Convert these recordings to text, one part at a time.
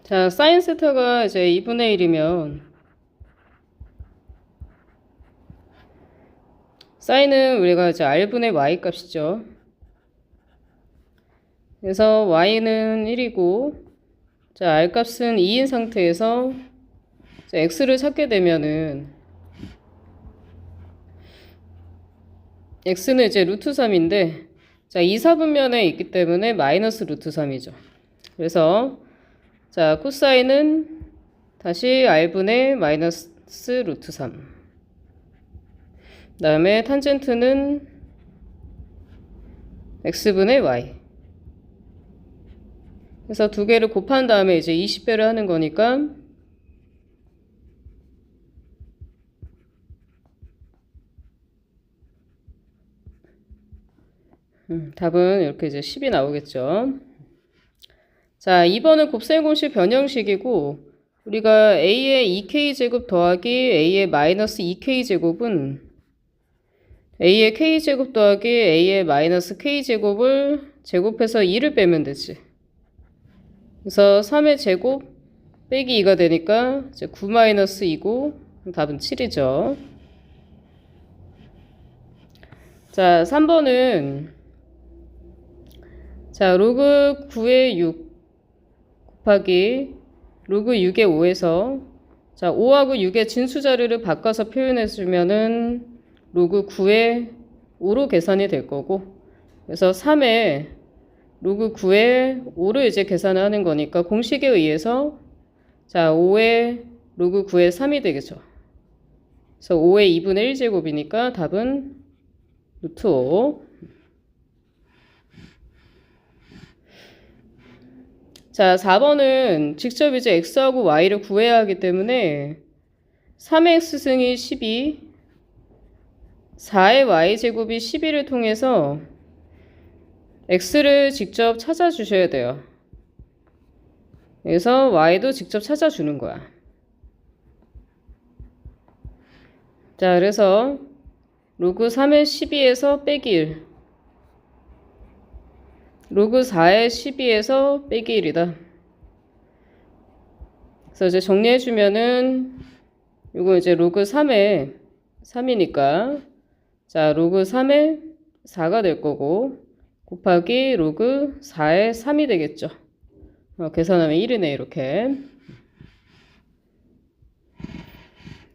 자, 사인 세타가 이제 2분의 1이면 사인은 우리가 이제 r분의 y 값이죠. 그래서 y는 1이고 자, r 값은 2인 상태에서 x를 찾게 되면은 x는 이제 루트 3인데 자, 2, 4분면에 있기 때문에 마이너스 루트 3이죠. 그래서 자, 코사인은 다시 r분의 마이너스 루트 3. 그 다음에 탄젠트는 x분의 y. 그래서 두 개를 곱한 다음에 이제 20배를 하는 거니까 답은 이렇게 이제 10이 나오겠죠. 자, 2번은 곱셈 공식 변형식이고 우리가 a의 2k제곱 더하기 a의 마이너스 2k제곱은 a의 k제곱 더하기 a의 마이너스 k제곱을 제곱해서 2를 빼면 되지. 그래서 3의 제곱 빼기 2가 되니까 이제 9 마이너스 2고 답은 7이죠. 자, 3번은 자, 로그 9의 6 곱하기 로그 6의 5에서 자, 5하고 6의 진수자료를 바꿔서 표현해 주면은 로그 9의 5로 계산이 될 거고 그래서 3의 로그 9의 5를 이제 계산하는 거니까 공식에 의해서 자, 5의 로그 9의 3이 되겠죠. 그래서 5의 2분의 1제곱이니까 답은 루트 5. 자, 4번은 직접 이제 x하고 y를 구해야 하기 때문에 3의 x승이 12, 4의 y제곱이 12를 통해서 x를 직접 찾아주셔야 돼요. 그래서 y도 직접 찾아주는 거야. 자, 그래서 로그 3의 12에서 빼기 1, 로그 4의 12에서 빼기 1이다. 그래서 이제 정리해주면은 이거 이제 로그 3의 3이니까 자, 로그 3의 4가 될 거고 곱하기 로그 4의 3이 되겠죠. 계산하면 1이네 이렇게.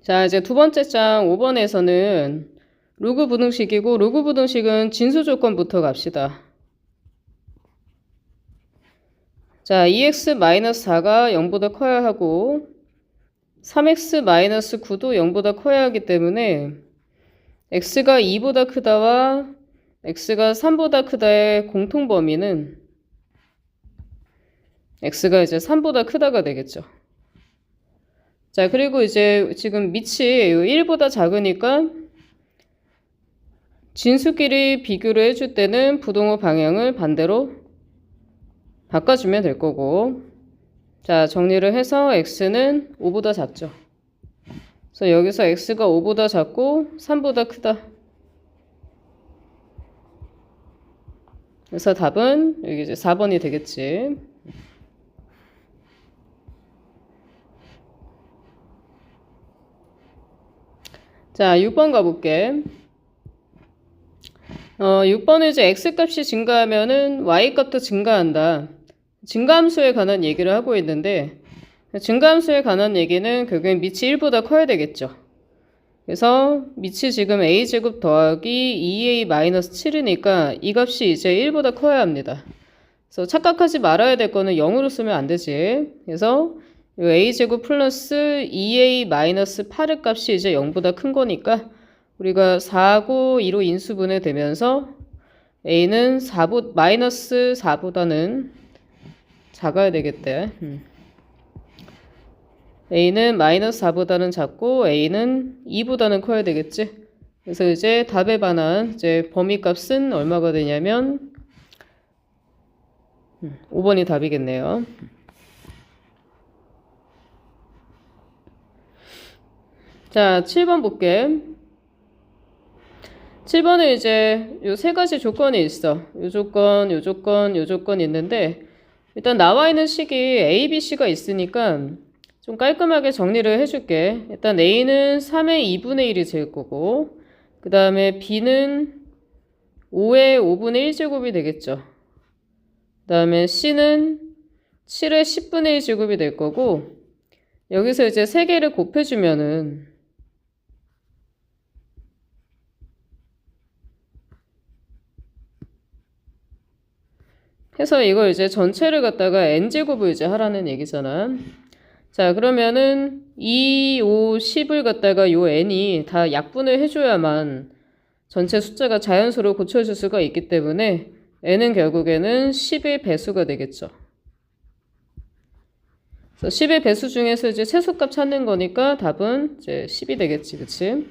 자, 이제 두 번째 장 5번에서는 로그 부등식이고 로그 부등식은 진수 조건부터 갑시다. 자, 2x-4가 0보다 커야 하고 3x-9도 0보다 커야 하기 때문에 x가 2보다 크다와 x가 3보다 크다의 공통범위는 x가 이제 3보다 크다가 되겠죠. 자, 그리고 이제 지금 밑이 1보다 작으니까 진수끼리 비교를 해줄 때는 부동호 방향을 반대로 바꿔주면 될 거고 자, 정리를 해서 x는 5보다 작죠. 그래서 여기서 x가 5보다 작고 3보다 크다. 그래서 답은 여기 이제 4번이 되겠지. 자, 6번 가볼게. 6번은 이제 x값이 증가하면은 y값도 증가한다. 증가함수에 관한 얘기를 하고 있는데 증가함수에 관한 얘기는 결국엔 밑이 1보다 커야 되겠죠. 그래서 밑이 지금 a제곱 더하기 2a-7이니까 이 값이 이제 1보다 커야 합니다. 그래서 착각하지 말아야 될 거는 0으로 쓰면 안 되지. 그래서 a제곱 플러스 2a-8의 값이 이제 0보다 큰 거니까 우리가 4하고 2로 인수분해 되면서 a는 마이너스 4보다는 작아야 되겠대. a는 마이너스 4보다는 작고 a는 2보다는 커야 되겠지. 그래서 이제 답에 반한 이제 범위값은 얼마가 되냐면 5번이 답이겠네요. 자, 7번 볼게. 7번은 이제 요 세 가지 조건이 있어. 요 조건, 요 조건, 요 조건이 있는데 일단 나와 있는 식이 A, B, C가 있으니까 좀 깔끔하게 정리를 해줄게. 일단 A는 3의 2분의 1이 될 거고, 그 다음에 B는 5의 5분의 1제곱이 되겠죠. 그 다음에 C는 7의 10분의 1제곱이 될 거고, 여기서 이제 3개를 곱해주면은 해서 이걸 이제 전체를 갖다가 n제곱을 이제 하라는 얘기잖아. 자, 그러면은 2, 5, 10을 갖다가 요 n이 다 약분을 해줘야만 전체 숫자가 자연수로 고쳐질 수가 있기 때문에 n은 결국에는 10의 배수가 되겠죠. 그래서 10의 배수 중에서 이제 최소값 찾는 거니까 답은 이제 10이 되겠지, 그치?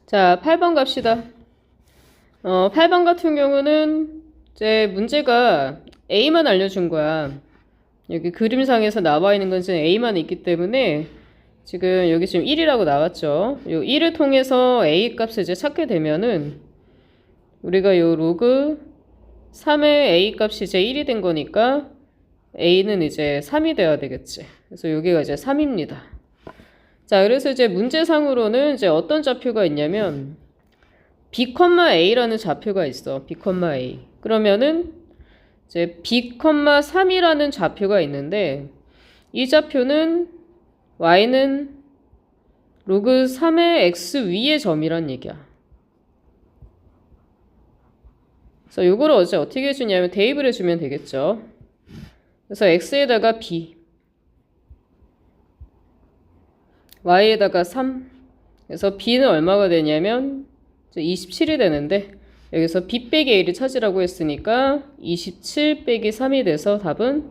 자, 8번 갑시다. 8번 같은 경우는 이제 문제가 A만 알려준 거야. 여기 그림상에서 나와 있는 건 지금 A만 있기 때문에 지금 여기 지금 1이라고 나왔죠. 요 1을 통해서 A 값을 이제 찾게 되면은 우리가 요 로그 3의 A 값이 이제 1이 된 거니까 A는 이제 3이 돼야 되겠지. 그래서 여기가 이제 3입니다. 자, 그래서 이제 문제상으로는 이제 어떤 좌표가 있냐면 B,A라는 좌표가 있어. B,A. 그러면은 이제 B,3이라는 좌표가 있는데 이 좌표는 Y는 로그 3의 X 위의 점이란 얘기야. 그래서 요거를 어떻게 해주냐면 대입을 해주면 되겠죠. 그래서 X에다가 B, Y에다가 3. 그래서 B는 얼마가 되냐면 27이 되는데 여기서 B 빼기 A를 찾으라고 했으니까 27 빼기 3이 돼서 답은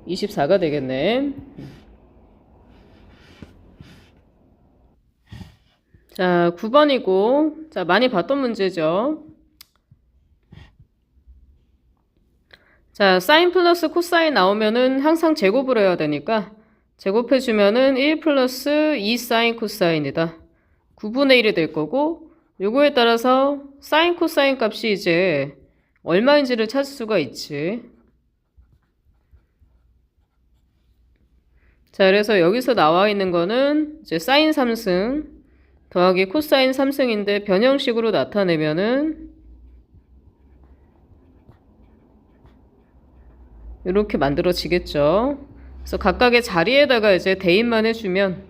24가 되겠네. 자, 9번이고, 자, 많이 봤던 문제죠. 자, 사인 플러스 코사인 나오면은 항상 제곱을 해야 되니까 제곱해주면은 1 플러스 2 사인 코사인이다. 9분의 1이 될 거고, 요거에 따라서 사인 코사인 값이 이제 얼마인지를 찾을 수가 있지. 자, 그래서 여기서 나와 있는 거는 이제 사인 3승 더하기 코사인 3승인데 변형식으로 나타내면은 이렇게 만들어지겠죠. 그래서 각각의 자리에다가 이제 대입만 해주면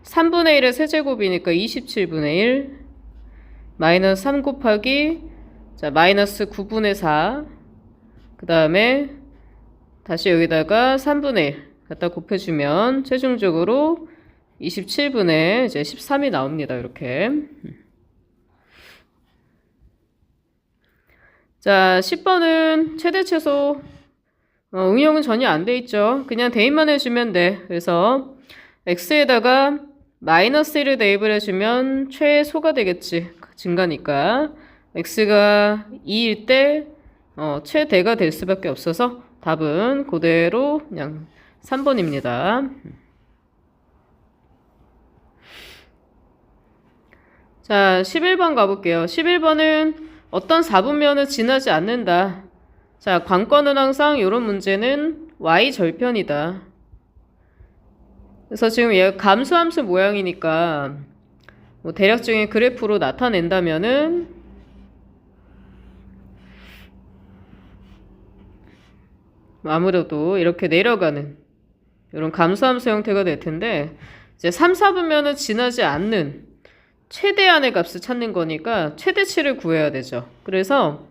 3분의 1의 세제곱이니까 27분의 1 마이너스 3 곱하기 자 마이너스 9분의 4 그 다음에 다시 여기다가 3분의 1 갖다 곱해주면 최종적으로 27분의 이제 13이 나옵니다. 이렇게. 자, 10번은 최대 최소 응용은 전혀 안 돼 있죠. 그냥 대입만 해주면 돼. 그래서 x에다가 마이너스 1을 대입을 해주면 최소가 되겠지. 증가니까. x가 2일 때 최대가 될 수밖에 없어서 답은 그대로 그냥 3번입니다. 자, 11번 가볼게요. 11번은 어떤 4분면을 지나지 않는다. 자, 관건은 항상 이런 문제는 y절편이다. 그래서 지금 얘가 감수함수 모양이니까 뭐 대략적인 그래프로 나타낸다면은 아무래도 이렇게 내려가는 이런 감수함수 형태가 될 텐데 이제 3, 4분면은 지나지 않는 최대한의 값을 찾는 거니까 최대치를 구해야 되죠. 그래서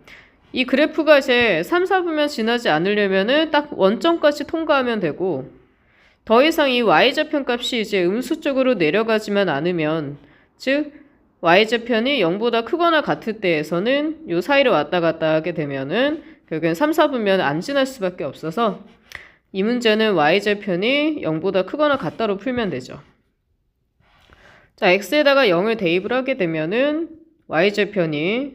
이 그래프가 이제 3, 4분면 지나지 않으려면은 딱 원점까지 통과하면 되고 더 이상 이 y좌편 값이 이제 음수 쪽으로 내려가지만 않으면 즉 y좌편이 0보다 크거나 같을 때에서는 요 사이를 왔다 갔다 하게 되면은 결국엔 3, 4분면 안 지날 수밖에 없어서 이 문제는 y좌편이 0보다 크거나 같다로 풀면 되죠. 자, x에다가 0을 대입을 하게 되면은 y좌편이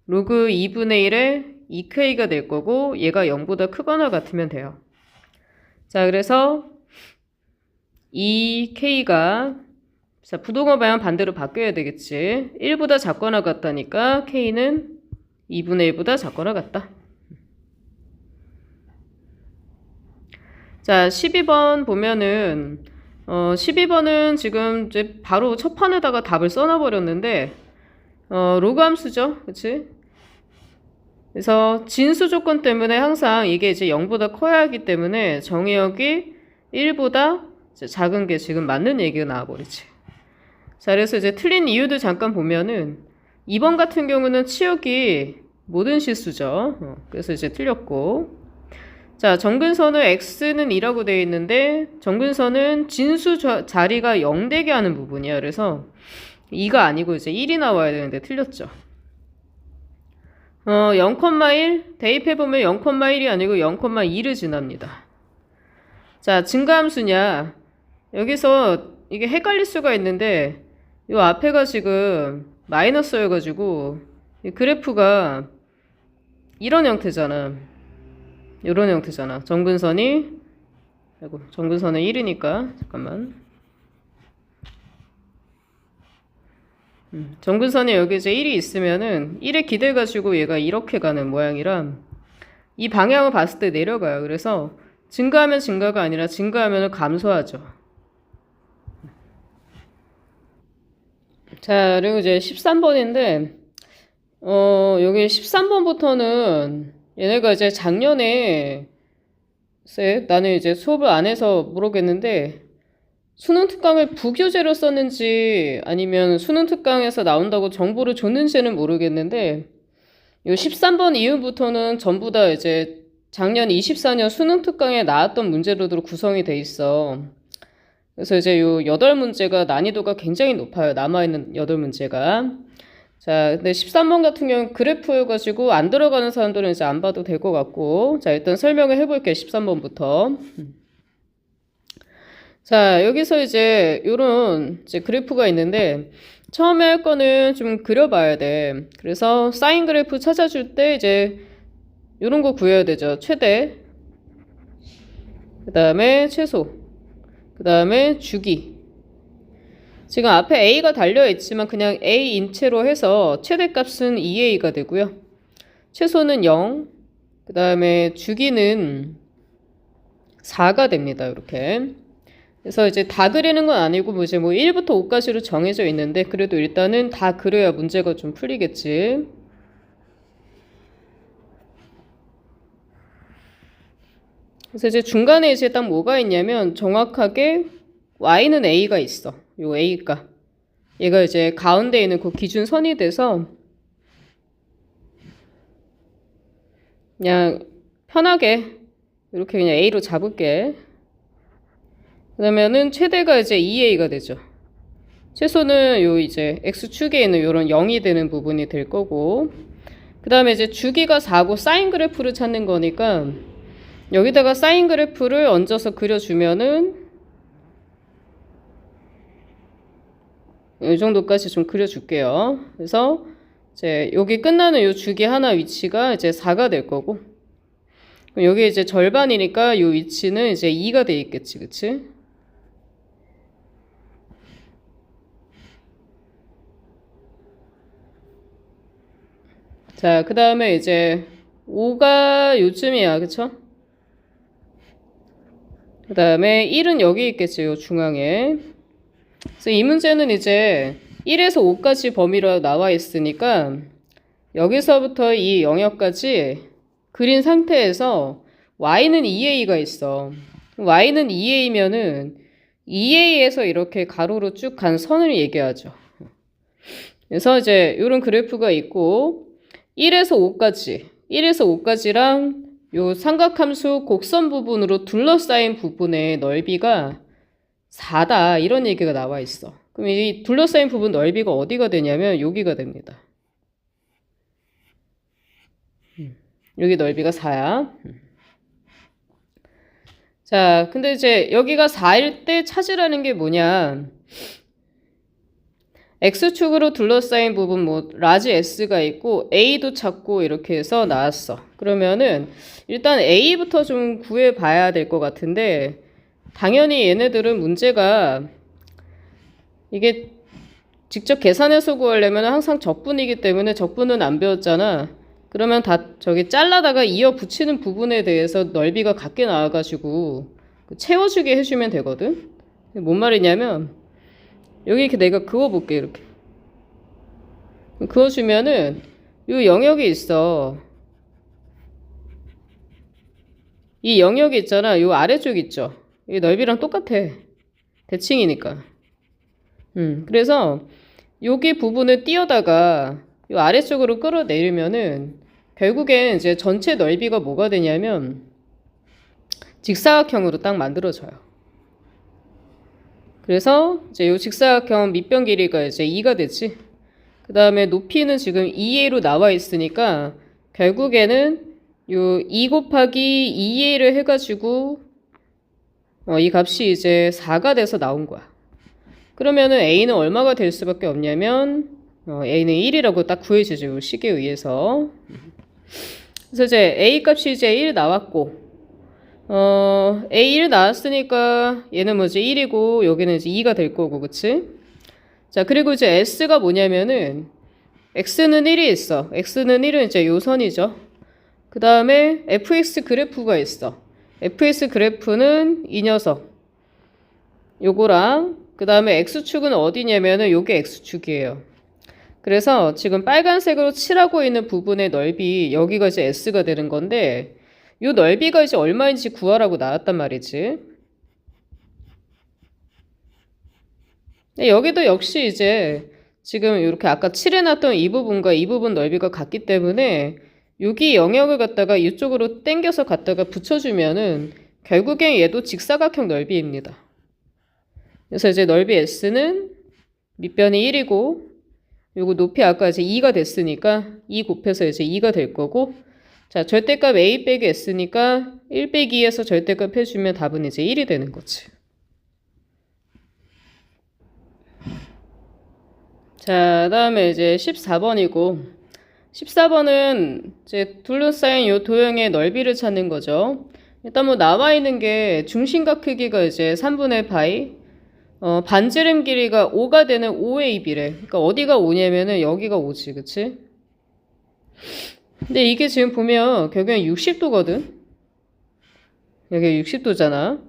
로그 2분의 1의 2k가 될 거고 얘가 0보다 크거나 같으면 돼요. 자, 그래서 2k가 자, 부동호 방향 반대로 바뀌어야 되겠지. 1보다 작거나 같다니까 K는 2분의 1보다 작거나 같다. 자, 12번 보면은 12번은 지금 이제 바로 첫 판에다가 답을 써놔버렸는데 로그 함수죠. 그치? 그래서 진수 조건 때문에 항상 이게 이제 0보다 커야 하기 때문에 정의역이 1보다 작은 게 지금 맞는 얘기가 나와버리지. 자, 그래서 이제 틀린 이유도 잠깐 보면은 2번 같은 경우는 치역이 모든 실수죠. 그래서 이제 틀렸고. 자, 정근선은 x는 2라고 되어 있는데 정근선은 진수 자리가 0 되게 하는 부분이야. 그래서 2가 아니고 이제 1이 나와야 되는데 틀렸죠. 0,1 대입해보면 0,1이 아니고 0,2를 지납니다. 자, 증가함수냐. 여기서 이게 헷갈릴 수가 있는데 이 앞에가 지금 마이너스여가지고 이 그래프가 이런 형태잖아. 이런 형태잖아. 정근선이 정근선은 1이니까 잠깐만. 정근선이 여기 이제 1이 있으면은 1에 기대가지고 얘가 이렇게 가는 모양이라 이 방향을 봤을 때 내려가요. 그래서 증가하면 증가가 아니라 증가하면 감소하죠. 자, 그리고 이제 13번인데 여기 13번부터는 얘네가 이제 작년에 나는 이제 수업을 안 해서 모르겠는데 수능 특강을 부교재로 썼는지 아니면 수능 특강에서 나온다고 정보를 줬는지는 모르겠는데 요 13번 이후부터는 전부 다 이제 작년 24년 수능 특강에 나왔던 문제로도 구성이 돼 있어. 그래서 이제 요 8문제가 난이도가 굉장히 높아요. 남아있는 8문제가. 자, 근데 13번 같은 경우는 그래프여가지고 안 들어가는 사람들은 이제 안 봐도 될 것 같고. 자, 일단 설명을 해볼게요. 13번부터. 자, 여기서 이제 요런 이제 그래프가 있는데 처음에 할 거는 좀 그려봐야 돼. 그래서 사인 그래프 찾아줄 때 이제 요런 거 구해야 되죠. 최대, 그 다음에 최소, 그 다음에 주기. 지금 앞에 A가 달려있지만 그냥 A 인체로 해서 최대값은 2A가 되고요. 최소는 0, 그 다음에 주기는 4가 됩니다. 이렇게. 그래서 이제 다 그리는 건 아니고 뭐 이제 뭐 1부터 5까지로 정해져 있는데 그래도 일단은 다 그려야 문제가 좀 풀리겠지. 그래서 이제 중간에 이제 딱 뭐가 있냐면 정확하게 y는 a가 있어. 요 a가. 얘가 이제 가운데 있는 그 기준선이 돼서 그냥 편하게 이렇게 그냥 a로 잡을게. 그러면은 최대가 이제 2a가 되죠. 최소는 요 이제 x축에 있는 요런 0이 되는 부분이 될 거고. 그 다음에 이제 주기가 4고 사인 그래프를 찾는 거니까 여기다가 사인 그래프를 얹어서 그려주면은 이 정도까지 좀 그려줄게요. 그래서 이제 여기 끝나는 요 주기 하나 위치가 이제 4가 될 거고 여기 이제 절반이니까 요 위치는 이제 2가 돼 있겠지, 그치? 자, 그 다음에 이제 5가 요쯤이야, 그쵸? 그 다음에 1은 여기 있겠지, 요 중앙에. 그래서 이 문제는 이제 1에서 5까지 범위로 나와 있으니까 여기서부터 이 영역까지 그린 상태에서 y는 2a가 있어. y는 2a면은 2a에서 이렇게 가로로 쭉 간 선을 얘기하죠. 그래서 이제 이런 그래프가 있고 1에서 5까지랑 요 삼각함수 곡선 부분으로 둘러싸인 부분의 넓이가 4다. 이런 얘기가 나와 있어. 그럼 이 둘러싸인 부분 넓이가 어디가 되냐면 여기가 됩니다. 여기 넓이가 4야. 자, 근데 이제 여기가 4일 때 찾으라는 게 뭐냐. X축으로 둘러싸인 부분 뭐 라지 S가 있고 A도 찾고 이렇게 해서 나왔어. 그러면은 일단 A부터 좀 구해봐야 될 것 같은데 당연히 얘네들은 문제가 이게 직접 계산해서 구하려면 항상 적분이기 때문에 적분은 안 배웠잖아. 그러면 다 저기 잘라다가 이어 붙이는 부분에 대해서 넓이가 같게 나와가지고 채워주게 해주면 되거든. 뭔 말이냐면 여기 이렇게 내가 그어볼게. 이렇게 그어주면은 이 영역이 있어. 이 영역이 있잖아. 이 아래쪽 있죠. 이 넓이랑 똑같아. 대칭이니까. 그래서 여기 부분을 띄어다가 이 아래쪽으로 끌어내리면은 결국엔 이제 전체 넓이가 뭐가 되냐면 직사각형으로 딱 만들어져요. 그래서 이제 이 직사각형 밑변 길이가 이제 2가 되지. 그 다음에 높이는 지금 2a로 나와 있으니까 결국에는 요 2 곱하기 2a를 해가지고 이 값이 이제 4가 돼서 나온 거야. 그러면은 a는 얼마가 될 수밖에 없냐면 a는 1이라고 딱 구해주죠. 이 식에 의해서. 그래서 이제 a 값이 이제 1 나왔고 a1 나왔으니까 얘는 뭐지 1이고 여기는 이제 2가 될 거고 그치? 자 그리고 이제 s가 뭐냐면은 x는 1이 있어. x는 1은 이제 요 선이죠. 그 다음에 fx 그래프가 있어. fx 그래프는 이 녀석 요거랑 그 다음에 x축은 어디냐면은 요게 x축이에요. 그래서 지금 빨간색으로 칠하고 있는 부분의 넓이 여기가 이제 s가 되는 건데 요 넓이가 이제 얼마인지 구하라고 나왔단 말이지. 여기도 역시 이제 지금 이렇게 아까 칠해놨던 이 부분과 이 부분 넓이가 같기 때문에 여기 영역을 갖다가 이쪽으로 당겨서 갖다가 붙여주면은 결국엔 얘도 직사각형 넓이입니다. 그래서 이제 넓이 s는 밑변이 1이고 요거 높이 아까 이제 2가 됐으니까 2 곱해서 이제 2가 될 거고 자 절대값 a 빼기 s니까 1 빼기 2에서 절대값 해주면 답은 이제 1이 되는 거지. 자 다음에 이제 14번이고 14번은 이제 둘러싸인 요 도형의 넓이를 찾는 거죠. 일단 뭐 나와 있는 게 중심각 크기가 이제 3분의 파이 반지름 길이가 5가 되는 5ab래. 그러니까 어디가 5냐면은 여기가 5지, 그치? 근데 이게 지금 보면 결국엔 60도거든? 여기 60도잖아.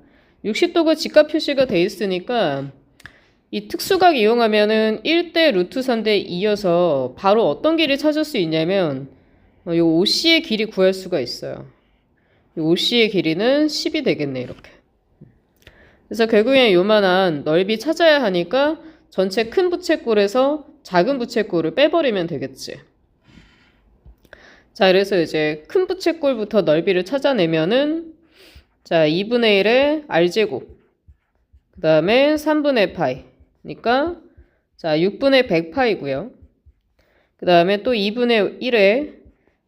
60도가 직각 표시가 돼 있으니까 이 특수각 이용하면은 1대 루트 3대 2여서 바로 어떤 길이 찾을 수 있냐면 요 OC의 길이 구할 수가 있어요. 요 OC의 길이는 10이 되겠네, 이렇게. 그래서 결국엔 요만한 넓이 찾아야 하니까 전체 큰 부채꼴에서 작은 부채꼴을 빼버리면 되겠지. 자, 그래서 이제 큰 부채꼴부터 넓이를 찾아내면은 자, 2분의 1의 r제곱 그 다음에 3분의 파이 그러니까 자, 6분의 100파이고요. 그 다음에 또 2분의 1의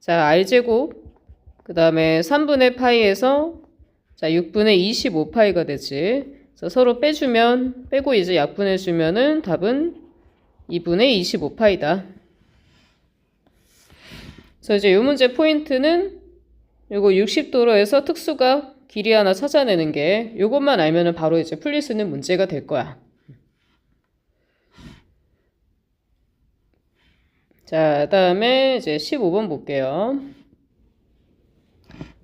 자, r제곱 그 다음에 3분의 파이에서 자, 6분의 25파이가 되지. 그래서 서로 빼고 이제 약분해주면은 답은 2분의 25파이다. 그래서 이제 이 문제 포인트는 요거 60도로 해서 특수각 길이 하나 찾아내는 게 요것만 알면은 바로 이제 풀릴 수 있는 문제가 될 거야. 자, 다음에 이제 15번 볼게요.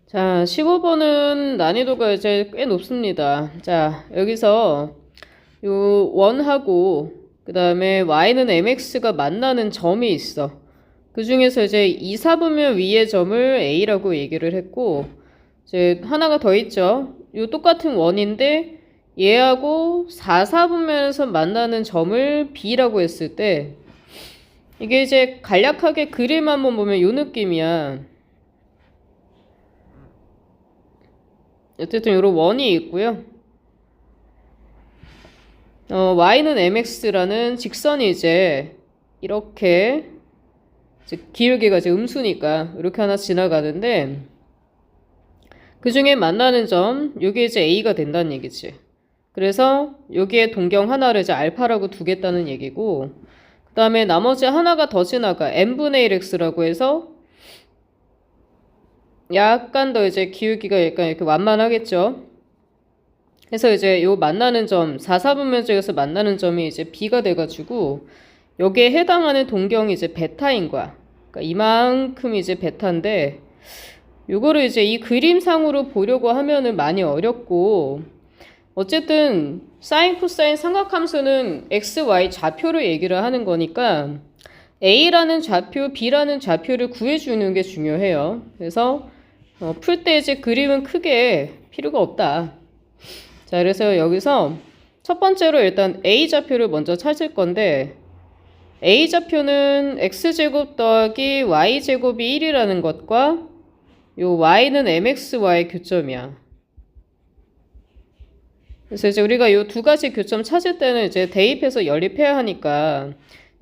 자, 15번은 난이도가 이제 꽤 높습니다. 자, 여기서 요 원하고 그 다음에 y는 mx가 만나는 점이 있어. 그 중에서 이제 2, 4분면 위의 점을 a라고 얘기를 했고 이제 하나가 더 있죠. 요 똑같은 원인데 얘하고 4, 4분면에서 만나는 점을 b라고 했을 때 이게 이제 간략하게 그림 한번 보면 요 느낌이야. 어쨌든 요런 원이 있고요. y는 mx라는 직선이 이제 이렇게 이제 기울기가 이제 음수니까 이렇게 하나 지나가는데 그 중에 만나는 점 요게 이제 a가 된다는 얘기지. 그래서 여기에 동경 하나를 이제 알파라고 두겠다는 얘기고 그 다음에 나머지 하나가 더 지나가 n분의 1x라고 해서 약간 더 이제 기울기가 약간 이렇게 완만하겠죠. 그래서 이제 요 만나는 점, 4, 4분면적에서 만나는 점이 이제 B가 돼가지고 여기에 해당하는 동경이 이제 베타인 거야. 그러니까 이만큼 이제 베타인데 요거를 이제 이 그림상으로 보려고 하면은 많이 어렵고 어쨌든 사인, 코사인 삼각함수는 x, y 좌표를 얘기를 하는 거니까 A라는 좌표, B라는 좌표를 구해주는 게 중요해요. 그래서 풀 때 이제 그림은 크게 필요가 없다. 자, 그래서 여기서 첫 번째로 일단 A 좌표를 먼저 찾을 건데 A 좌표는 x제곱 더하기 y제곱이 1이라는 것과 요 y는 mxy 교점이야. 그래서 이제 우리가 요 두 가지 교점 찾을 때는 이제 대입해서 연립해야 하니까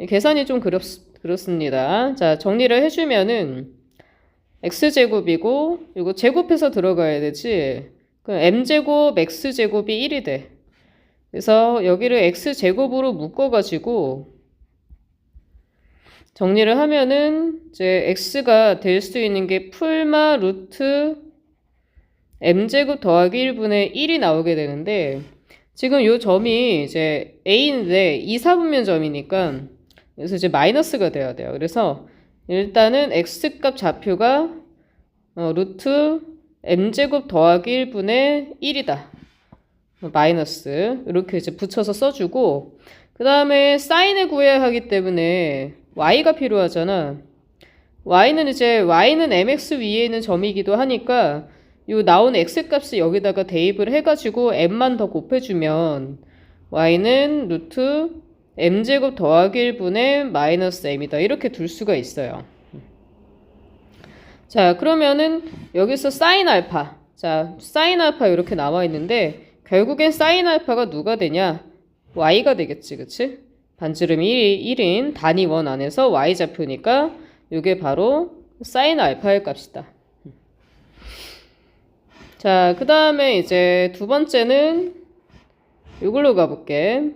계산이 좀 그렇습니다. 자, 정리를 해주면은 x제곱이고 이거 제곱해서 들어가야 되지. 그럼 m제곱 x제곱이 1이 돼. 그래서 여기를 x제곱으로 묶어가지고 정리를 하면은 이제 x가 될 수 있는 게 풀마 루트 m제곱 더하기 1분의 1이 나오게 되는데 지금 요 점이 이제 a인데 2, 4분면 점이니까 그래서 이제 마이너스가 돼야 돼요. 그래서 일단은 x값 좌표가 루트 m제곱 더하기 1분의 1이다. 마이너스 이렇게 이제 붙여서 써주고 그 다음에 사인을 구해야 하기 때문에 y가 필요하잖아. y는 mx 위에 있는 점이기도 하니까 요 나온 x값을 여기다가 대입을 해가지고 m만 더 곱해주면 y는 루트 m제곱 더하기 1분의 마이너스 m이다. 이렇게 둘 수가 있어요. 자, 그러면은 여기서 사인 알파. 자, 사인 알파 이렇게 나와 있는데 결국엔 사인 알파가 누가 되냐? y가 되겠지, 그치? 반지름이 1인 단위 원 안에서 y 좌표니까 이게 바로 사인 알파의 값이다. 자, 그 다음에 이제 두 번째는 이걸로 가볼게.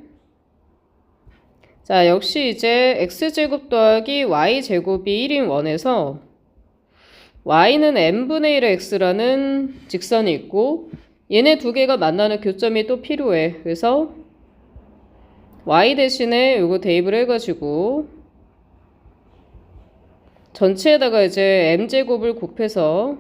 자, 역시 이제 x제곱 더하기 y제곱이 1인 원에서 y는 n분의 1의 x라는 직선이 있고 얘네 두 개가 만나는 교점이 또 필요해. 그래서 y 대신에 요거 대입을 해가지고 전체에다가 이제 m제곱을 곱해서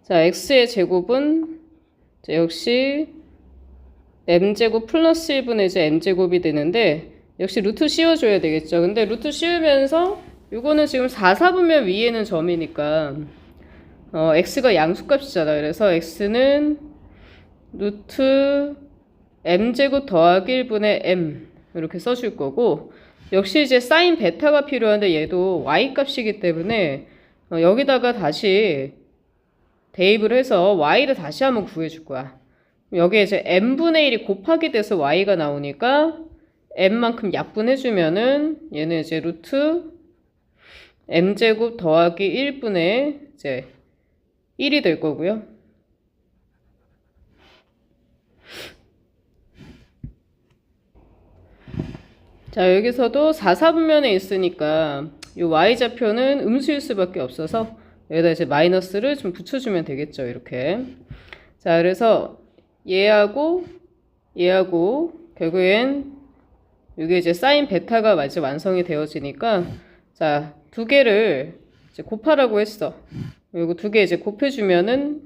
자, x의 제곱은 역시 m제곱 플러스 1분의 이제 m제곱이 되는데 역시 루트 씌워줘야 되겠죠. 근데 루트 씌우면서 요거는 지금 4, 4분면 위에 있는 점이니까 x가 양수값이잖아. 그래서 x는 루트 m제곱 더하기 1분의 m 이렇게 써줄 거고 역시 이제 사인 베타가 필요한데 얘도 y값이기 때문에 여기다가 다시 대입을 해서 y를 다시 한번 구해줄 거야. 여기에 이제 m분의 1이 곱하기 돼서 y가 나오니까 m만큼 약분해주면은 얘는 이제 루트 m제곱 더하기 1분의 이제 1이 될 거고요. 자, 여기서도 4, 4분면에 있으니까 이 y좌표는 음수일 수밖에 없어서 여기다 이제 마이너스를 좀 붙여주면 되겠죠. 이렇게. 자, 그래서 얘하고 결국엔 이게 이제 사인 베타가 이제 완성이 되어지니까 자, 두 개를 이제 곱하라고 했어. 그리고 두 개 이제 곱해주면은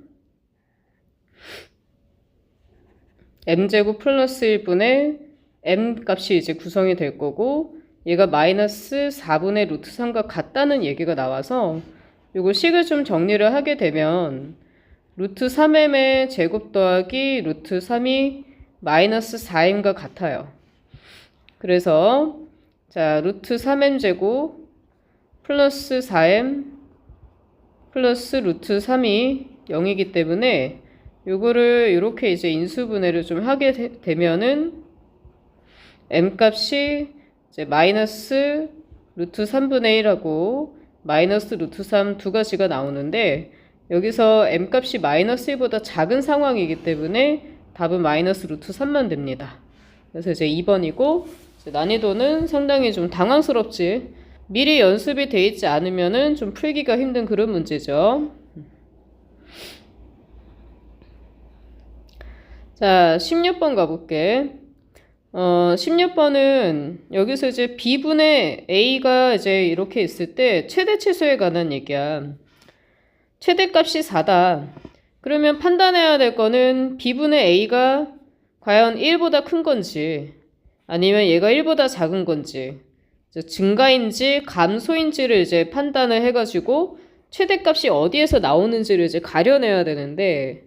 m제곱 플러스 1분의 m 값이 이제 구성이 될 거고 얘가 마이너스 4분의 루트 3과 같다는 얘기가 나와서 요거 식을 좀 정리를 하게 되면 루트 3m의 제곱 더하기 루트 3이 마이너스 4m과 같아요. 그래서 자, 루트 3m 제곱 플러스 4m 플러스 루트 3이 0이기 때문에 요거를 이렇게 이제 인수분해를 좀 하게 되면은 m 값이 이제 마이너스 루트 3분의 1하고 마이너스 루트 3 두 가지가 나오는데 여기서 m 값이 마이너스 1보다 작은 상황이기 때문에 답은 마이너스 루트 3만 됩니다. 그래서 이제 2번이고 난이도는 상당히 좀 당황스럽지. 미리 연습이 돼 있지 않으면은 좀 풀기가 힘든 그런 문제죠. 자, 16번 가볼게. 16번은 여기서 이제 B분의 A가 이제 이렇게 있을 때 최대치수에 관한 얘기야. 최대값이 4다. 그러면 판단해야 될 거는 B분의 A가 과연 1보다 큰 건지 아니면 얘가 1보다 작은 건지 증가인지 감소인지를 이제 판단을 해가지고 최대값이 어디에서 나오는지를 이제 가려내야 되는데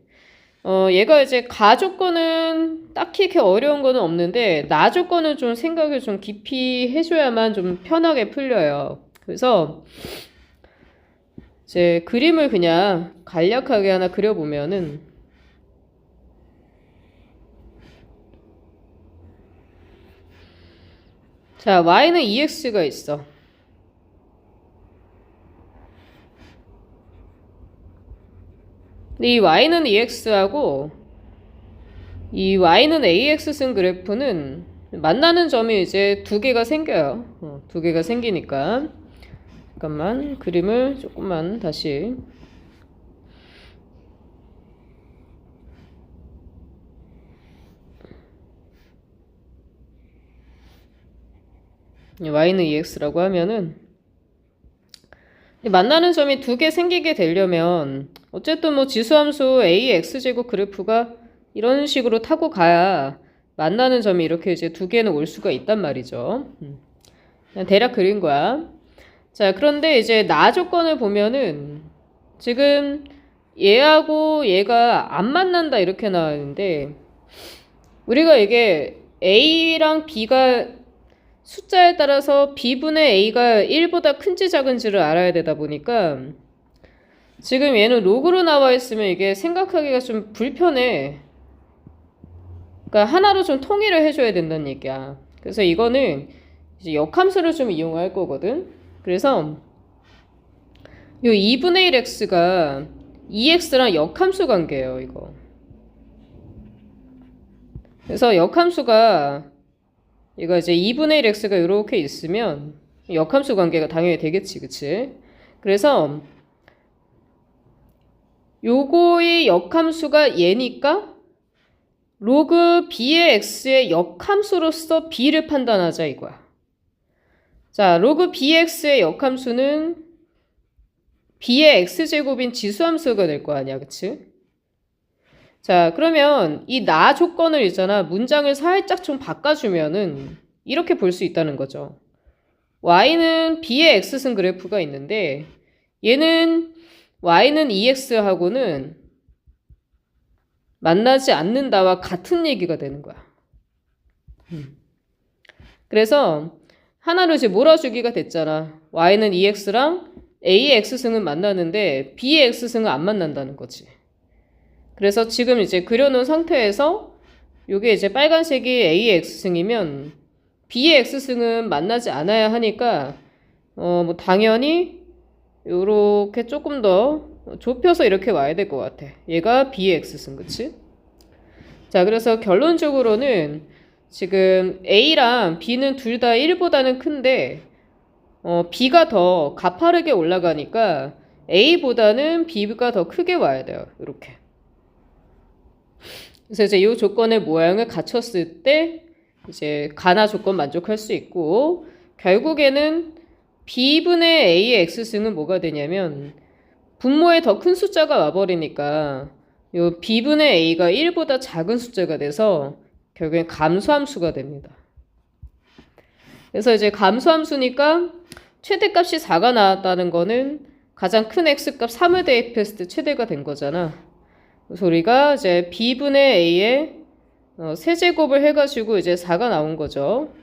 얘가 이제 가 조건은 딱히 이렇게 어려운 거는 없는데 나 조건은 좀 생각을 좀 깊이 해줘야만 좀 편하게 풀려요. 그래서 이제 그림을 그냥 간략하게 하나 그려보면은 자, y는 2x가 있어. 근데 이 y는 2x하고 이 y는 ax 쓴 그래프는 만나는 점이 이제 두 개가 생겨요. 두 개가 생기니까. 잠깐만, 그림을 조금만 다시. y는 2x라고 하면은 만나는 점이 두 개 생기게 되려면 어쨌든 뭐 지수함수 ax제곱 그래프가 이런 식으로 타고 가야 만나는 점이 이렇게 이제 두 개는 올 수가 있단 말이죠. 그냥 대략 그린 거야. 자, 그런데 이제 나 조건을 보면은 지금 얘하고 얘가 안 만난다 이렇게 나왔는데 우리가 이게 A랑 B가 숫자에 따라서 B분의 A가 1보다 큰지 작은지를 알아야 되다 보니까 지금 얘는 로그로 나와 있으면 이게 생각하기가 좀 불편해. 그러니까 하나로 좀 통일을 해줘야 된다는 얘기야. 그래서 이거는 이제 역함수를 좀 이용할 거거든. 그래서 요 2분의 1x가 2x랑 역함수 관계예요, 이거. 그래서 역함수가 이거 이제 2분의 1x가 이렇게 있으면 역함수 관계가 당연히 되겠지, 그치? 그래서 요거의 역함수가 얘니까 로그 b의 x의 역함수로서 b를 판단하자 이거야. 자, 로그 bx의 역함수는 b의 x제곱인 지수함수가 될 거 아니야, 그치? 자, 그러면 이 나 조건을 있잖아. 문장을 살짝 좀 바꿔주면은 이렇게 볼 수 있다는 거죠. y는 b의 x승 그래프가 있는데 얘는 y는 2x하고는 만나지 않는다와 같은 얘기가 되는 거야. 그래서 하나로 이제 몰아주기가 됐잖아. y는 2x랑 a의 x승은 만나는데 b의 x승은 안 만난다는 거지. 그래서 지금 이제 그려놓은 상태에서 요게 이제 빨간색이 A의 X승이면 B의 X승은 만나지 않아야 하니까 뭐 당연히 요렇게 조금 더 좁혀서 이렇게 와야 될 것 같아. 얘가 B의 X승, 그치? 자, 그래서 결론적으로는 지금 A랑 B는 둘 다 1보다는 큰데 B가 더 가파르게 올라가니까 A보다는 B가 더 크게 와야 돼요. 이렇게. 그래서 이제 이 조건의 모양을 갖췄을 때 이제 가나 조건 만족할 수 있고 결국에는 B분의 A의 X승은 뭐가 되냐면 분모에 더 큰 숫자가 와버리니까 요 B분의 A가 1보다 작은 숫자가 돼서 결국엔 감소함수가 됩니다. 그래서 이제 감소함수니까 최대값이 4가 나왔다는 거는 가장 큰 X값 3을 대입했을 때 최대가 된 거잖아. 그래서 우리가 이제 B분의 A의 세제곱을 해가지고 이제 4가 나온 거죠.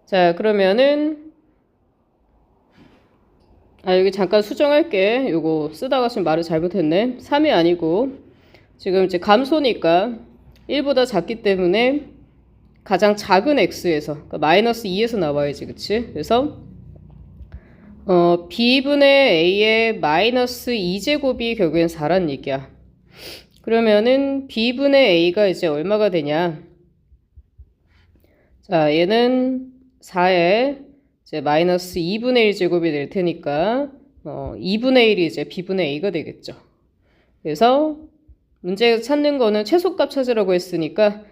자, 그러면은 여기 잠깐 수정할게. 요거 쓰다가 지금 말을 잘못했네. 3이 아니고 지금 이제 감소니까 1보다 작기 때문에 가장 작은 x에서 그러니까 마이너스 2에서 나와야지, 그치? 그래서 b분의 a의 마이너스 2제곱이 결국엔 4란 얘기야. 그러면은 b분의 a가 이제 얼마가 되냐? 자, 얘는 4에 이제 마이너스 2분의 1 제곱이 될 테니까 2분의 1이 이제 b분의 a가 되겠죠. 그래서 문제에서 찾는 거는 최소값 찾으라고 했으니까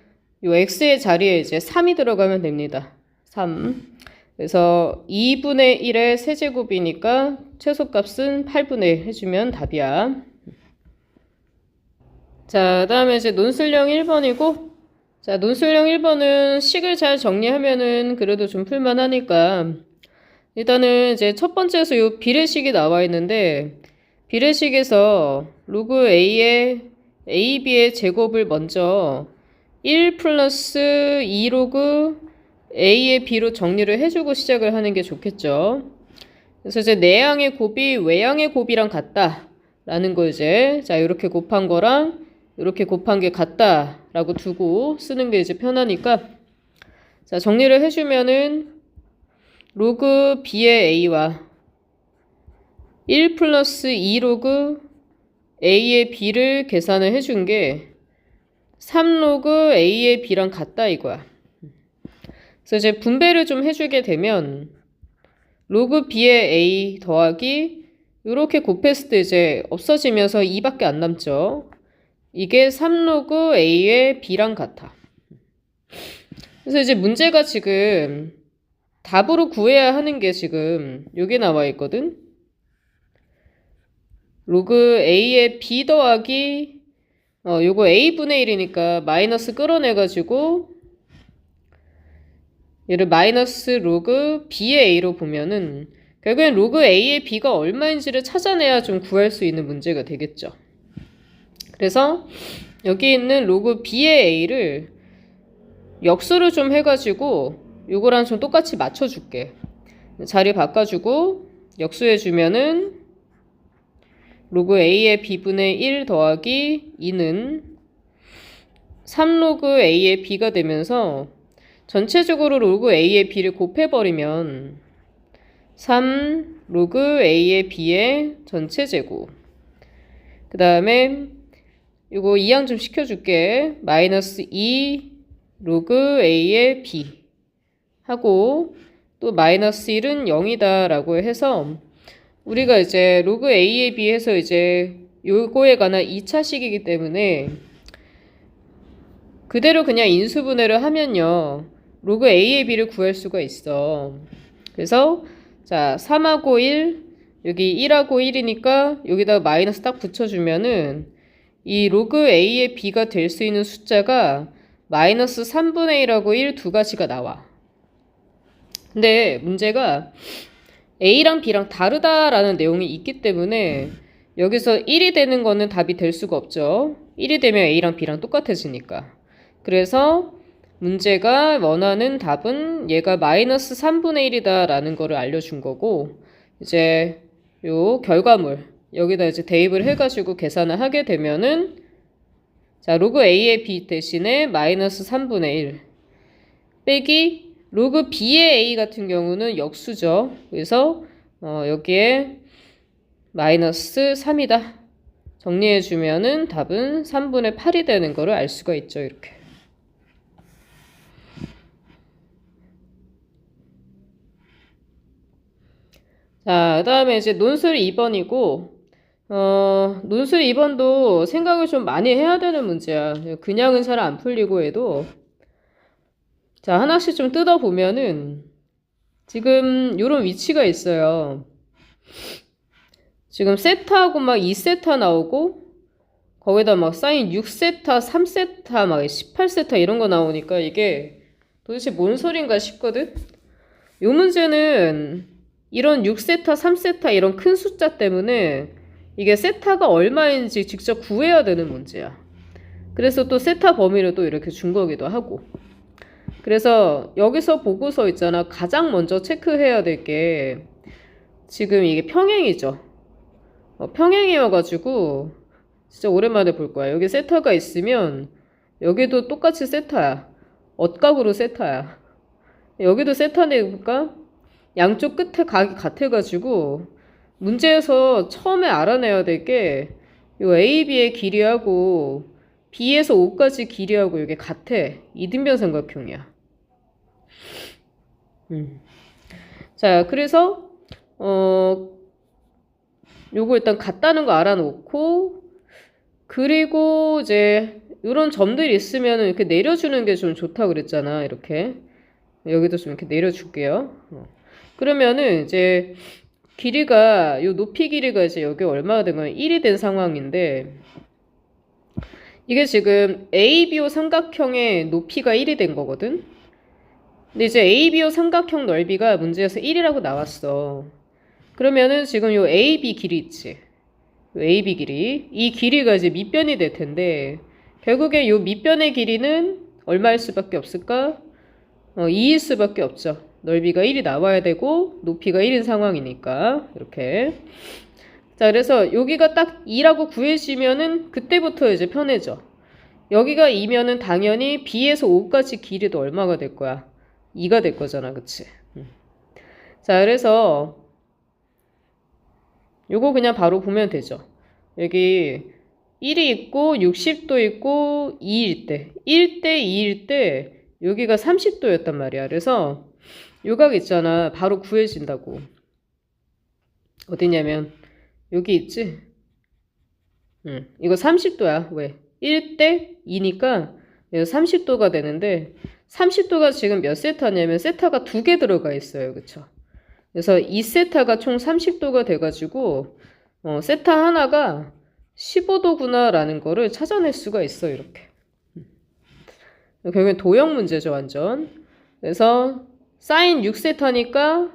요 x의 자리에 이제 3이 들어가면 됩니다. 3. 그래서 2분의 1의 세제곱이니까 최소값은 8분의 1 해주면 답이야. 자, 다음에 이제 논술형 1번이고, 자, 논술형 1번은 식을 잘 정리하면은 그래도 좀 풀만하니까, 일단은 이제 첫 번째에서 요 비례식이 나와 있는데, 비례식에서 로그 a의 ab의 제곱을 먼저 1 플러스 2 로그 a의 b로 정리를 해주고 시작을 하는 게 좋겠죠. 그래서 이제 내양의 곱이 외양의 곱이랑 같다 라는 거 이제 자 이렇게 곱한 거랑 이렇게 곱한 게 같다 라고 두고 쓰는 게 이제 편하니까 자 정리를 해주면은 로그 b의 a와 1 플러스 2 로그 a의 b를 계산을 해준 게 3 로그 a의 b랑 같다 이거야. 그래서 이제 분배를 좀 해주게 되면 로그 b의 a 더하기 이렇게 곱했을 때 이제 없어지면서 2밖에 안 남죠. 이게 3 로그 a의 b랑 같아. 그래서 이제 문제가 지금 답으로 구해야 하는 게 지금 여기 나와 있거든. 로그 a의 b 더하기 요거 a분의 1이니까 마이너스 끌어내가지고 얘를 마이너스 로그 b의 a로 보면은 결국엔 로그 a의 b가 얼마인지를 찾아내야 좀 구할 수 있는 문제가 되겠죠. 그래서 여기 있는 로그 b의 a를 역수를 좀 해가지고 요거랑 좀 똑같이 맞춰줄게. 자리 바꿔주고 역수해주면은 로그 a의 b분의 1 더하기 2는 3 로그 a의 b가 되면서 전체적으로 로그 a의 b를 곱해버리면 3 로그 a의 b의 전체 제곱 그 다음에 이거 이항 좀 시켜줄게. 마이너스 2 로그 a의 b 하고 또 마이너스 1은 0이다 라고 해서 우리가 이제 로그 a에 비해서 이제 요거에 관한 2차식이기 때문에 그대로 그냥 인수분해를 하면요 로그 a의 b를 구할 수가 있어. 그래서 자 3하고 1 여기 1하고 1이니까 여기다가 마이너스 딱 붙여주면은 이 로그 a의 b가 될 수 있는 숫자가 마이너스 3분의 1하고 1 두 가지가 나와. 근데 문제가 a랑 b랑 다르다라는 내용이 있기 때문에 여기서 1이 되는 거는 답이 될 수가 없죠. 1이 되면 a랑 b랑 똑같아지니까. 그래서 문제가 원하는 답은 얘가 마이너스 3분의 1이다 라는 거를 알려준 거고 이제 요 결과물 여기다 이제 대입을 해가지고 계산을 하게 되면은 자 로그 a의 b 대신에 마이너스 3분의 1 빼기 로그 b의 a 같은 경우는 역수죠. 그래서 여기에 마이너스 3이다. 정리해주면은 답은 3분의 8이 되는 거를 알 수가 있죠. 이렇게. 자, 그 다음에 이제 논술 2번이고, 논술 2번도 생각을 좀 많이 해야 되는 문제야. 그냥은 잘 안 풀리고 해도. 자, 하나씩 좀 뜯어보면은, 지금 요런 위치가 있어요. 지금 세타하고 막 2세타 나오고, 거기다 막 사인 6세타, 3세타, 막 18세타 이런 거 나오니까 이게 도대체 뭔 소린가 싶거든? 요 문제는 이런 6세타, 3세타 이런 큰 숫자 때문에 이게 세타가 얼마인지 직접 구해야 되는 문제야. 그래서 또 세타 범위를 또 이렇게 준 거기도 하고. 그래서 여기서 보고서 있잖아. 가장 먼저 체크해야 될 게 지금 이게 평행이죠. 평행이어가지고 진짜 오랜만에 볼 거야. 여기 세타가 있으면 여기도 똑같이 세타야. 엇각으로 세타야. 여기도 세타니까 양쪽 끝에 각이 같아가지고 문제에서 처음에 알아내야 될 게 요 A, B의 길이하고 B에서 O까지 길이하고 이게 같아. 이등변 삼각형이야. 자, 그래서 요거 일단 같다는 거 알아놓고, 그리고 이제 이런 점들이 있으면 이렇게 내려주는 게 좀 좋다 그랬잖아. 이렇게 여기도 좀 이렇게 내려줄게요. 그러면은 이제 길이가 요 높이 길이가 이제 여기 얼마가 된 거예요? 1이 된 상황인데, 이게 지금 ABO 삼각형의 높이가 1이 된 거거든. 근데 이제 ABO 삼각형 넓이가 문제에서 1이라고 나왔어. 그러면은 지금 요 AB 길이 있지. 요 AB 길이. 이 길이가 이제 밑변이 될 텐데, 결국에 요 밑변의 길이는 얼마일 수밖에 없을까? 2일 수밖에 없죠. 넓이가 1이 나와야 되고, 높이가 1인 상황이니까. 이렇게. 자, 그래서 여기가 딱 2라고 구해지면은 그때부터 이제 편해져. 여기가 2면은 당연히 B에서 O까지 길이도 얼마가 될 거야? 2가 될 거잖아, 그치? 자, 그래서 요거 그냥 바로 보면 되죠. 여기 1이 있고 60도 있고 2일 때 1대 2일 때 여기가 30도였단 말이야. 그래서 요각 있잖아. 바로 구해진다고. 어디냐면 여기 있지? 이거 30도야. 왜? 1대 2니까 30도가 되는데, 30도가 지금 몇 세타냐면 세타가 2개 들어가 있어요. 그쵸? 그래서 이 세타가 총 30도가 돼가지고 세타 하나가 15도구나 라는 거를 찾아낼 수가 있어. 이렇게. 결국엔 도형 문제죠. 완전. 그래서 사인 6세타니까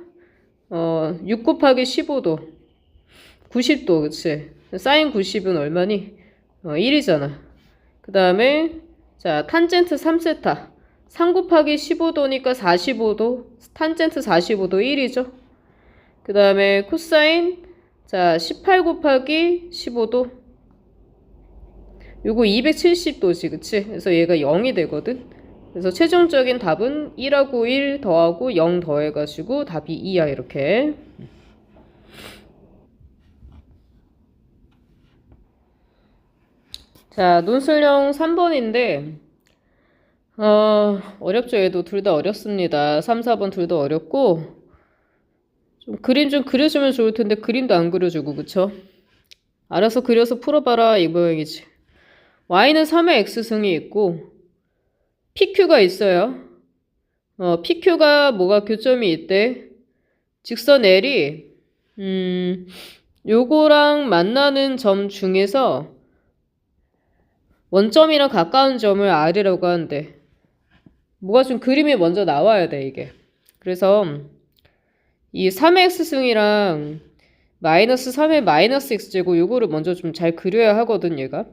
6 곱하기 15도 90도. 그치? 사인 90은 얼마니? 1이잖아. 그 다음에 자 탄젠트 3세타 3 곱하기 15도니까 45도. 탄젠트 45도 1이죠. 그 다음에 코사인 자 18 곱하기 15도 요거 270도지. 그치? 그래서 얘가 0이 되거든. 그래서 최종적인 답은 1하고 1 더하고 0 더해가지고 답이 2야. 이렇게. 자, 논술형 3번인데 어렵죠. 얘도 둘 다 어렵습니다. 3, 4번 둘 다 어렵고, 좀 그림 좀 그려주면 좋을 텐데 그림도 안 그려주고. 그쵸? 알아서 그려서 풀어봐라 이 모양이지. y는 3의 x승이 있고 pq가 있어요. pq가 뭐가 교점이 있대? 직선 l이 요거랑 만나는 점 중에서 원점이랑 가까운 점을 R이라고 하는데, 뭐가 좀 그림이 먼저 나와야 돼, 이게. 그래서 이 3의 x승이랑 마이너스 3의 마이너스 x제곱 요거를 먼저 좀 잘 그려야 하거든, 얘가.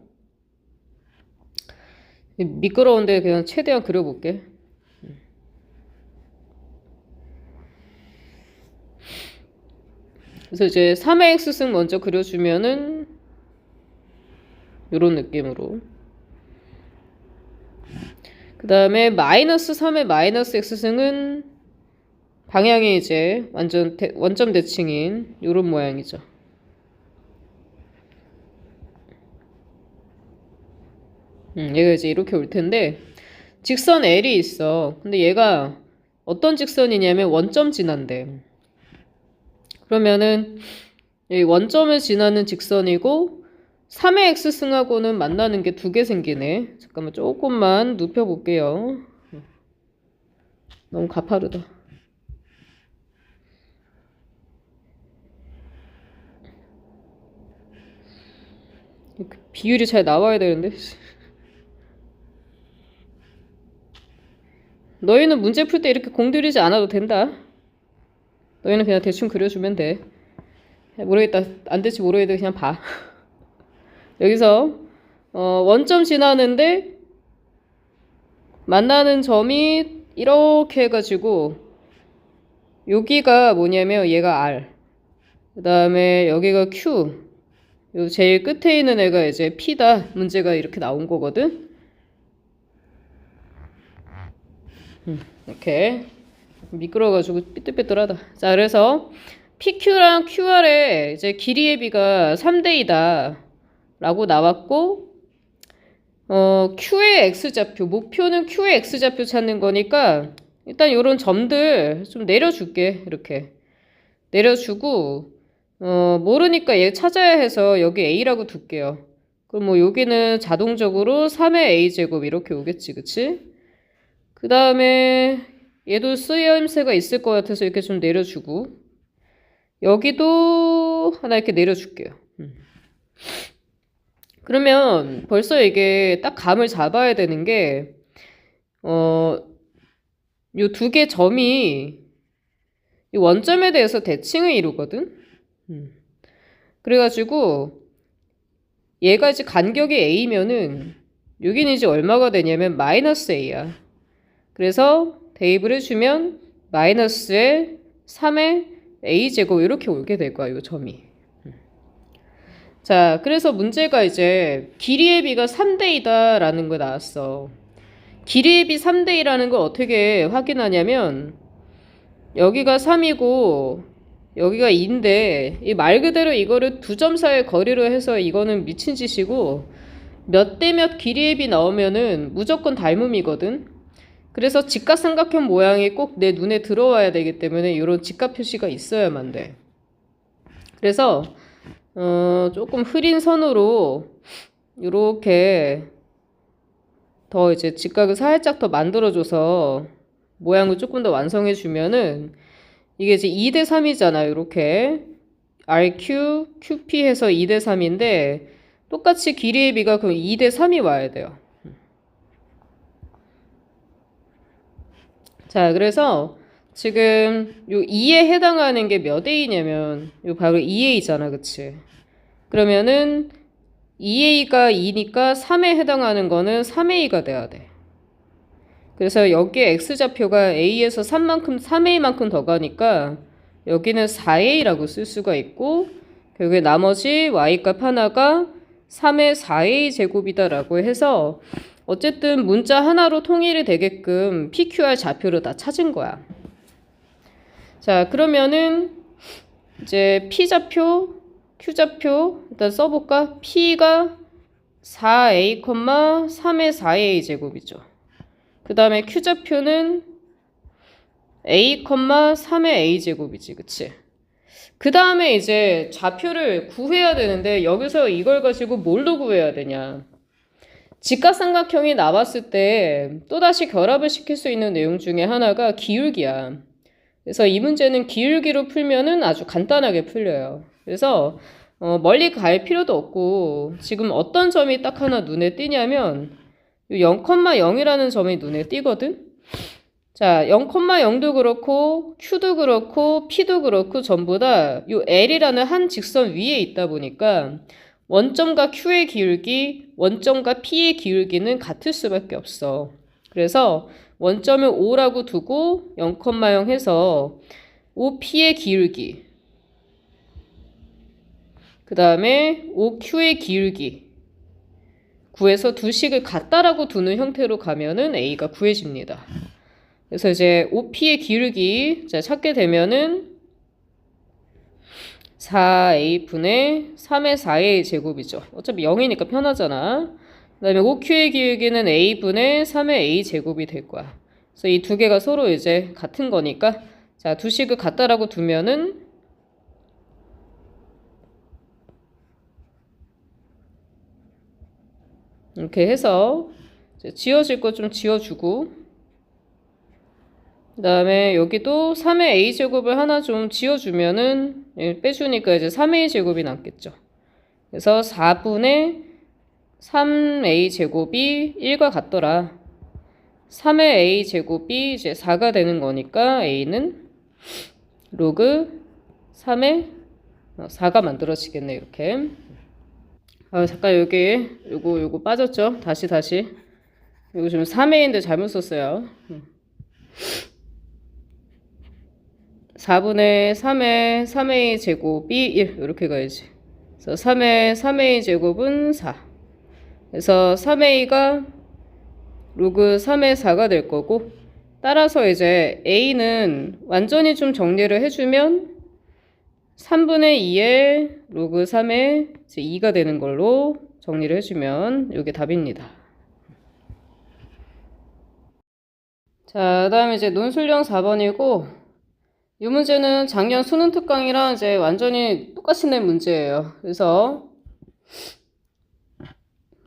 미끄러운데 그냥 최대한 그려볼게. 그래서 이제 3의 x승 먼저 그려주면은 요런 느낌으로. 그 다음에 마이너스 3의 마이너스 x승은 방향이 이제 완전 원점 대칭인 요런 모양이죠. 얘가 이제 이렇게 올 텐데, 직선 L이 있어. 근데 얘가 어떤 직선이냐면 원점 지난대. 그러면은 이 원점을 지나는 직선이고 3의 x승하고는 만나는 게 2개 생기네. 잠깐만 조금만 눕혀볼게요. 너무 가파르다. 비율이 잘 나와야 되는데. 너희는 문제 풀 때 이렇게 공들이지 않아도 된다. 너희는 그냥 대충 그려주면 돼. 모르겠다. 안 될지 모르겠는데 그냥 봐. 여기서 원점 지나는데 만나는 점이 이렇게 해가지고 여기가 뭐냐면 얘가 R, 그 다음에 여기가 Q, 요 제일 끝에 있는 애가 이제 P다. 문제가 이렇게 나온 거거든. 이렇게 미끄러워가지고 삐뚤삐뚤하다. 자, 그래서 PQ랑 QR의 이제 길이의 비가 3대2다 라고 나왔고, Q의 X좌표, 목표는 Q의 X좌표 찾는 거니까 일단 요런 점들 좀 내려줄게. 이렇게 내려주고 모르니까 얘 찾아야 해서 여기 A라고 둘게요. 그럼 뭐 여기는 자동적으로 3의 A제곱 이렇게 오겠지. 그치? 그 다음에 얘도 쓰임새가 있을 것 같아서 이렇게 좀 내려주고 여기도 하나 이렇게 내려줄게요. 그러면 벌써 이게 딱 감을 잡아야 되는 게 요 두 개 점이 이 원점에 대해서 대칭을 이루거든. 그래가지고 얘가 이제 간격이 A면은 여기는 이제 얼마가 되냐면 마이너스 A야. 그래서 대입을 해주면 마이너스에 3의 A제곱 이렇게 오게 될 거야. 요 점이. 자, 그래서 문제가 이제 길이의 비가 3대2다 라는 거 나왔어. 길이의 비 3대2라는 걸 어떻게 확인하냐면 여기가 3이고 여기가 2인데 이 말 그대로 이거를 두 점 사이의 거리로 해서 이거는 미친 짓이고 몇 대 몇 길이의 비 나오면은 무조건 닮음이거든. 그래서 직각삼각형 모양이 꼭 내 눈에 들어와야 되기 때문에 이런 직각 표시가 있어야만 돼. 그래서 조금 흐린 선으로 이렇게 더 이제 직각을 살짝 더 만들어줘서 모양을 조금 더 완성해 주면은 이게 이제 2대 3이잖아요. 이렇게 RQ, QP 해서 2대 3인데 똑같이 길이의 비가 그럼 2대 3이 와야 돼요. 자, 그래서 지금 요 2에 해당하는 게 몇 A냐면 요 바로 2A잖아. 그치? 그러면은 2A가 2니까 3에 해당하는 거는 3A가 돼야 돼. 그래서 여기에 X좌표가 A에서 3A만큼 더 가니까 여기는 4A라고 쓸 수가 있고 결국에 나머지 Y값 하나가 3의 4A 제곱이다라고 해서 어쨌든 문자 하나로 통일이 되게끔 PQR 좌표를 다 찾은 거야. 자, 그러면은 이제 P좌표, Q좌표 일단 써볼까? P가 4A, 3의 4A 제곱이죠. 그 다음에 Q좌표는 A, 3의 A제곱이지. 그치? 그 다음에 이제 좌표를 구해야 되는데 여기서 이걸 가지고 뭘로 구해야 되냐. 직각삼각형이 나왔을 때 또다시 결합을 시킬 수 있는 내용 중에 하나가 기울기야. 그래서 이 문제는 기울기로 풀면은 아주 간단하게 풀려요. 그래서 멀리 갈 필요도 없고 지금 어떤 점이 딱 하나 눈에 띄냐면 0,0이라는 점이 눈에 띄거든. 자, 0,0도 그렇고 Q도 그렇고 P도 그렇고 전부 다 이 L이라는 한 직선 위에 있다 보니까 원점과 Q의 기울기, 원점과 P의 기울기는 같을 수밖에 없어. 그래서 원점을 O라고 두고 0,0 해서 OP의 기울기, 그 다음에 OQ의 기울기 구해서 두 식을 같다라고 두는 형태로 가면은 A가 구해집니다. 그래서 이제 OP의 기울기 찾게 되면은 4A분의 3의 4A 제곱이죠. 어차피 0이니까 편하잖아. 그 다음에 OQ의 기울기는 A분의 3의 A 제곱이 될 거야. 그래서 이 두 개가 서로 이제 같은 거니까 자, 두 식을 같다라고 두면은 이렇게 해서 지워질 거 좀 지워주고 그 다음에 여기도 3의 A제곱을 하나 좀 지워주면은 빼주니까 이제 3A 제곱이 남겠죠. 그래서 4분의 3A 제곱이 1과 같더라. 3의 A 제곱이 이제 4가 되는 거니까 A는 로그 3의 4가 만들어지겠네. 이렇게. 잠깐 여기 요거 빠졌죠? 다시 요거 지금 3A인데 잘못 썼어요. 4분의 3의 3A 제곱이 1 이렇게 가야지. 그래서 3의 3A 제곱은 4. 그래서 3A가 로그 3의 4가 될 거고 따라서 이제 A는 완전히 좀 정리를 해주면 3분의 2의 로그 3의 2가 되는 걸로 정리를 해주면 이게 답입니다. 자, 그다음에 이제 논술형 4번이고 이 문제는 작년 수능 특강이랑 이제 완전히 똑같이 낸 문제예요. 그래서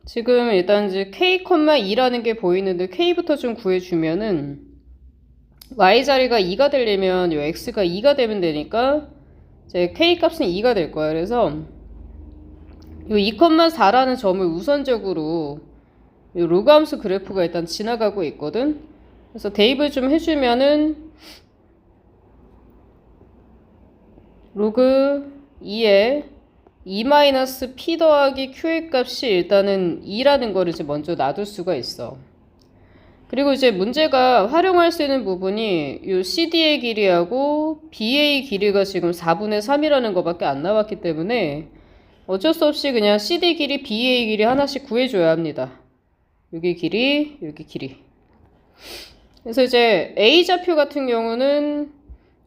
지금 일단 이제 k,2라는 게 보이는데 k부터 좀 구해주면은 y 자리가 2가 되려면 요 x가 2가 되면 되니까 이제 k 값은 2가 될 거야. 그래서 요 2,4라는 점을 우선적으로 요 로그 함수 그래프가 일단 지나가고 있거든. 그래서 대입을 좀 해주면은 로그 2에 2-p 더하기 q의 값이 일단은 2라는 거를 이제 먼저 놔둘 수가 있어. 그리고 이제 문제가 활용할 수 있는 부분이 요 CD의 길이하고 BA의 길이가 지금 4분의 3이라는 거밖에 안 나왔기 때문에 어쩔 수 없이 그냥 CD 길이, BA 길이 하나씩 구해줘야 합니다. 여기 길이, 여기 길이. 그래서 이제 A좌표 같은 경우는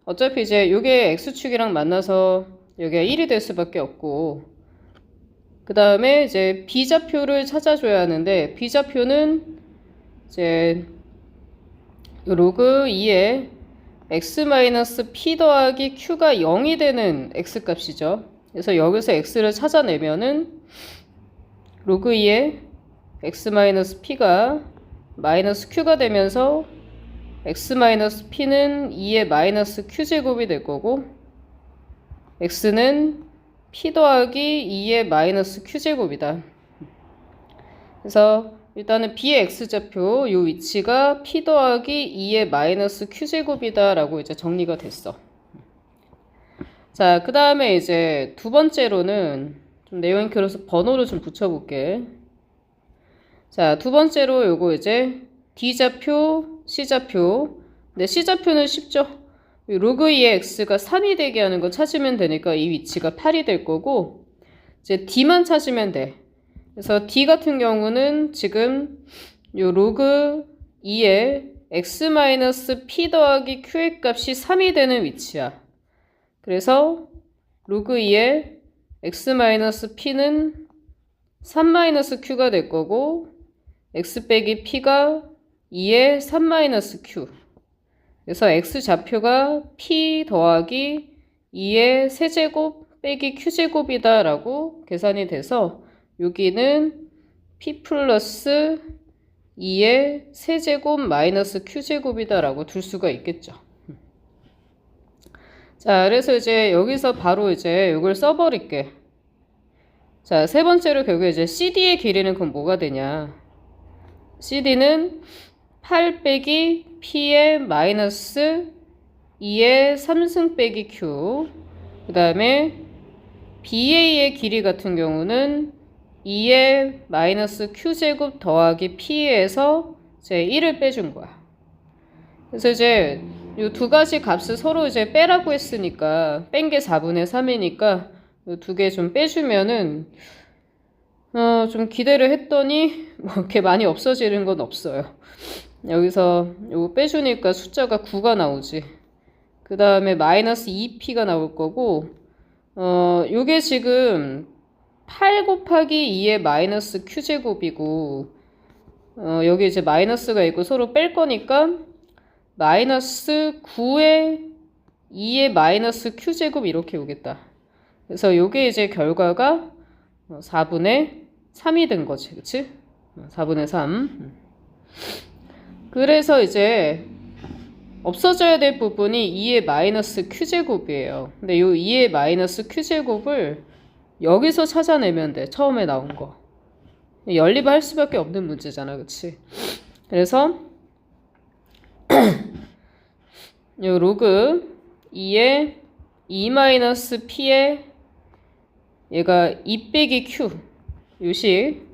어차피 이제 요게 X축이랑 만나서 여기가 1이 될 수밖에 없고, 그 다음에 이제 B좌표를 찾아줘야 하는데, B좌표는 이제 요 로그 2에 x-p 더하기 q가 0이 되는 x값이죠. 그래서 여기서 x를 찾아내면은 로그 2에 x-p가 마이너스 q가 되면서 x-p는 2의 마이너스 q제곱이 될 거고 x는 p 더하기 2의 마이너스 q제곱이다. 그래서 일단은 b의 x좌표 요 위치가 p 더하기 2의 마이너스 q제곱이다 라고 이제 정리가 됐어. 자, 그 다음에 이제 두 번째로는 좀 내용이 길어서 번호를 좀 붙여볼게. 자, 두 번째로 요거 이제 d좌표, c좌표. 근데 c좌표는 쉽죠? 로그 2의 x가 3이 되게 하는 거 찾으면 되니까 이 위치가 8이 될 거고, 이제 d만 찾으면 돼. 그래서 d 같은 경우는 지금 요 로그 2에 x-p 더하기 q의 값이 3이 되는 위치야. 그래서 로그 2에 x-p는 3-q가 될 거고 x 빼기 p가 2의 3-q. 그래서 x좌표가 p 더하기 2의 세제곱 빼기 q제곱이다 라고 계산이 돼서 여기는 p 플러스 2의 세제곱 마이너스 q제곱이다 라고 둘 수가 있겠죠. 자, 그래서 이제 여기서 바로 이제 이걸 써버릴게. 자, 세 번째로 결국에 이제 CD의 길이는 그럼 뭐가 되냐. CD는 8 빼기 P의 마이너스 2의 3승 빼기 Q. 그 다음에 BA의 길이 같은 경우는 2의 마이너스 Q제곱 더하기 P에서 이제 1을 빼준 거야. 그래서 이제 이 두 가지 값을 서로 이제 빼라고 했으니까 뺀 게 4분의 3이니까 이 두 개 좀 빼주면은 좀 기대를 했더니 뭐 이렇게 많이 없어지는 건 없어요. 여기서 이거 빼주니까 숫자가 9가 나오지. 그 다음에 마이너스 2p가 나올 거고 요게 지금 8 곱하기 2의 마이너스 q제곱이고 여기 이제 마이너스가 있고 서로 뺄 거니까 마이너스 9의 2의 마이너스 q제곱 이렇게 오겠다. 그래서 요게 이제 결과가 4분의 3이 된 거지. 그치? 4분의 3. 그래서 이제 없어져야 될 부분이 2의 마이너스 q제곱이에요. 근데 요 2의 마이너스 q제곱을 여기서 찾아내면 돼. 처음에 나온 거. 연립을 할 수밖에 없는 문제잖아. 그치? 그래서 요 로그 2의 2-p의 얘가 2 빼기 q 요식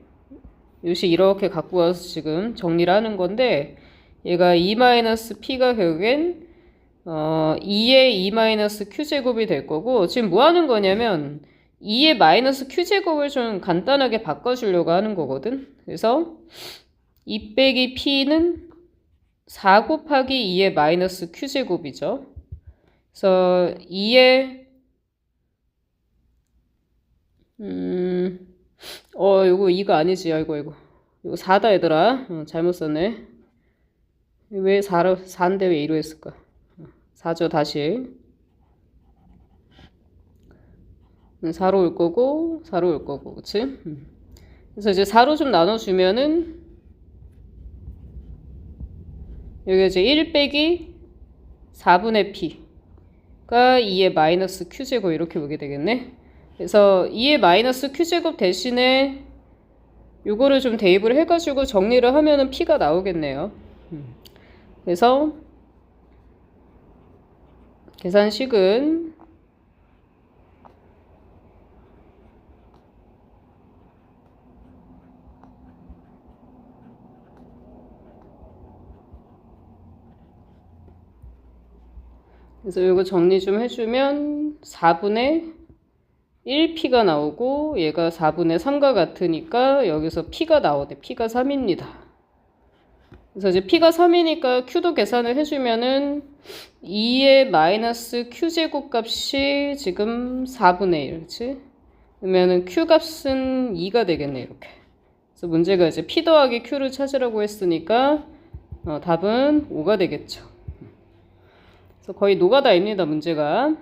이렇게 갖고 와서 지금 정리를 하는 건데 얘가 2-p가 결국엔 2의 2-q제곱이 될 거고 지금 뭐 하는 거냐면 2의 마이너스 q제곱을 좀 간단하게 바꿔주려고 하는 거거든. 그래서 2 빼기 p는 4 곱하기 2의 마이너스 q제곱이죠. 그래서 2의 요거 2가 아니지. 이거 4다 얘들아. 잘못 썼네. 왜 4인데 왜 2로 했을까? 4죠, 다시. 4로 올 거고, 4로 올 거고, 그치? 그래서 이제 4로 좀 나눠주면은, 여기 이제 1 빼기 4분의 p가 2의 마이너스 q제곱 이렇게 보게 되겠네. 그래서 2의 마이너스 q제곱 대신에 요거를 좀 대입을 해가지고 정리를 하면은 p가 나오겠네요. 그래서 계산식은 그래서 이거 정리 좀 해주면 4분의 1p가 나오고 얘가 4분의 3과 같으니까 여기서 p가 나오네. p가 3입니다. 그래서 이제 p가 3이니까 q도 계산을 해주면은 2의 마이너스 q제곱 값이 지금 4분의 1, 그치? 그러면은 q 값은 2가 되겠네, 이렇게. 그래서 문제가 이제 p 더하기 q를 찾으라고 했으니까 답은 5가 되겠죠. 그래서 거의 노가다입니다, 문제가.